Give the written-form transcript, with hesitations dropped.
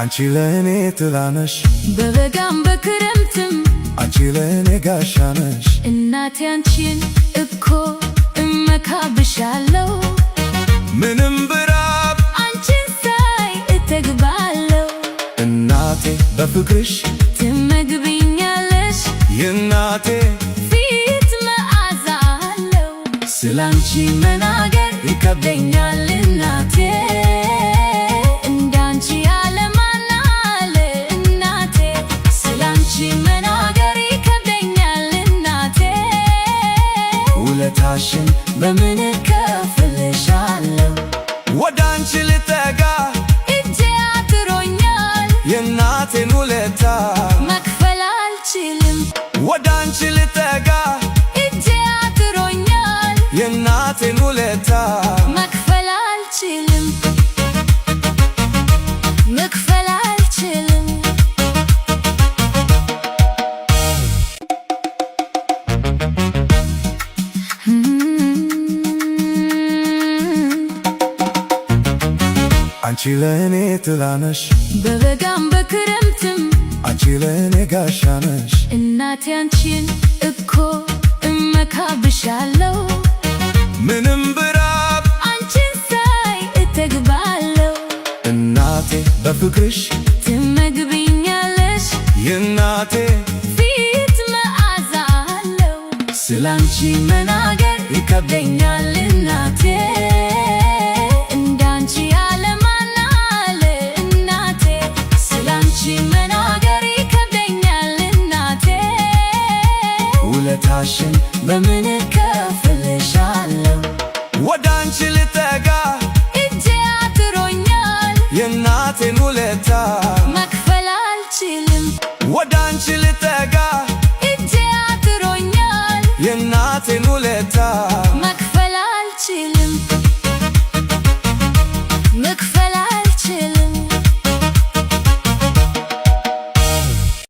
አንቺ ለእኔ ጥላ ነሽ በበጋም በክረምትም አንቺ ለእኔ ጋሻ ነሽ። እናቴ አንቺን እኮ እመካብሻለሁ ምንም ብራብ አንቺን ሳይ እጠግባለሁ። እናቴ በፍቅርሽ ትመግቢኛለሽ የእናቴ ፊት መዓዛ አለው። ስላንቺ መናገር ይከብደኛል እናቴ እንዳንቺ ያለ ማን አለ እናቴ። ስላንቺ መናገር ይከብደኛል እናቴ ውለታሽን በምን እከፍልሻለሁ? ወደ አንቺ ልጠጋ እጄ አጥሮኛል የእናቴን ውለታ መክፈል አልችልም። ወደ አንቺ ልጠጋ እጄ አጥሮኛል የእናቴን ውለታ መክፈል አልችልም መክፈል አልችልም። አንቺ ለእኔ ጥላ ነሽ በበጋም በክረምትም አንቺ ለእኔ ጋሻ ነሽ። እናቴ አንቺን እኮ እመካብሻለሁ ምንም ብራብ አንቺን ሳይ እጠግባለሁ። እናቴ በፍቅርሽ ትመግቢኛለሽ የእናቴ ፊት መዓዛ አለው። ስላንቺ መናገር ይከብደኛል እናቴ እንዳንቺ ያለ ማን አለ እናቴ። ስላንቺ መናገር ይከብደኛል እናቴ ውለታሽን በምን እከፍልሻለሁ? ወደ አንቺ ልጠጋ እጄ አጥሮኛል የእናቴን ውለታ መክፈል አልችልም። ወደ አንቺ ልጠጋ እጄ አጥሮኛል የእናቴን ውለታ